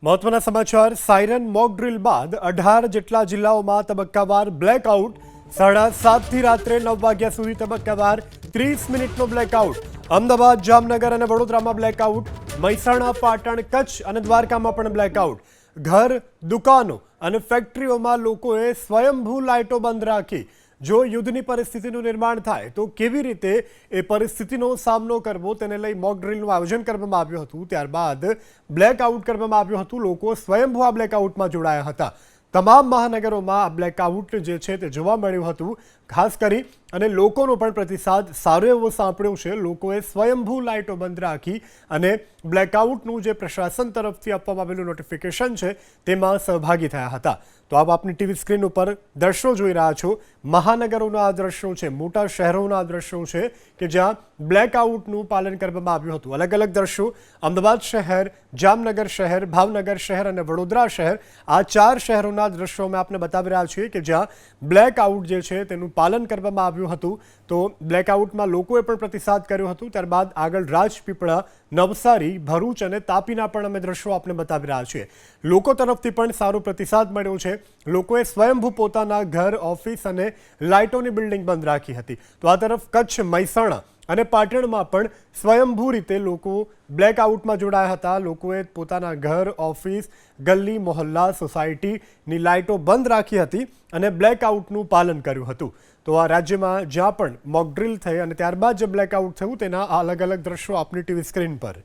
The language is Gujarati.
મહત્વના સમાચાર સાયરન મોક ડ્રીલ બાદ 18 જેટલા જિલ્લાઓમાં તબક્કાવાર બ્લેકઆઉટ 7:30 થી રાત્રે 9 વાગ્યા સુધી તબક્કાવાર 30 મિનિટનો બ્લેકઆઉટ અમદાવાદ જામનગર અને વડોદરામાં બ્લેકઆઉટ મહેસાણા પાટણ કચ્છ અને દ્વારકામાં પણ બ્લેકઆઉટ ઘર દુકાનો અને ફેક્ટરીઓમાં લોકોએ સ્વયંભૂ લાઇટો બંધ રાખી જો યુદ્ધની પરિસ્થિતિનું નિર્માણ થાય તો કેવી રીતે એ પરિસ્થિતિનો સામનો કરવો તેને લઈ મોક ડ્રીલનું આયોજન કરવામાં આવ્યું હતું ત્યારબાદ બ્લેકઆઉટ કરવામાં આવ્યું હતું લોકો સ્વયંભૂ આ બ્લેકઆઉટમાં જોડાયા હતા તમામ મહાનગરોમાં આ બ્લેકઆઉટ જે છે તે જોવા મળ્યું હતું ખાસ કરી અને લોકોનો પણ પ્રતિસાદ સારો એવો સાંપડ્યો છે લોકોએ સ્વયંભૂ લાઇટો બંધ રાખી અને બ્લેકઆઉટનું જે પ્રશાસન તરફથી આપવામાં આવેલું નોટિફિકેશન છે તેમાં સહભાગી થયા હતા તો આપ આપની ટીવી સ્ક્રીન ઉપર દ્રશ્યો જોઈ રહ્યા છો મહાનગરોના આ દ્રશ્યો છે મોટા શહેરોના આ દ્રશ્યો છે કે જ્યાં બ્લેકઆઉટનું પાલન કરવામાં આવ્યું હતું અલગ અલગ દ્રશ્યો અમદાવાદ શહેર જામનગર શહેર ભાવનગર શહેર અને વડોદરા શહેર આ ચાર શહેરોના દ્રશ્યો અમે આપને બતાવી રહ્યા છીએ કે જ્યાં બ્લેકઆઉટ જે છે તેનું પાલન કરવામાં આવ્યું હતું તો બ્લેકઆઉટમાં લોકોએ પણ પ્રતિસાદ કર્યો હતો ત્યારબાદ આગળ રાજપીપળા નવસારી ભરૂચ અને તાપીના પણ અમે દ્રશ્યો આપને બતાવી રહ્યા છીએ લોકો તરફથી પણ સારો પ્રતિસાદ મળ્યો છે લોકોએ સ્વયંભૂ પોતાના ઘર ઓફિસ અને લાઇટોની બિલ્ડિંગ બંધ રાખી હતી તો આ તરફ કચ્છ મહેસાણા અને પાટણમાં પણ સ્વયંભૂ રીતે લોકો બ્લેકઆઉટમાં જોડાયા હતા લોકોએ પોતાના ઘર ઓફિસ ગલી મોહલ્લા સોસાયટીની લાઇટો બંધ રાખી હતી અને બ્લેકઆઉટનું પાલન કર્યું હતું તો આ રાજ્યમાં જ્યાં પણ મોક ડ્રીલ થઈ અને ત્યારબાદ જે બ્લેકઆઉટ થયું તેના અલગ અલગ દ્રશ્યો આપની ટીવી સ્ક્રીન પર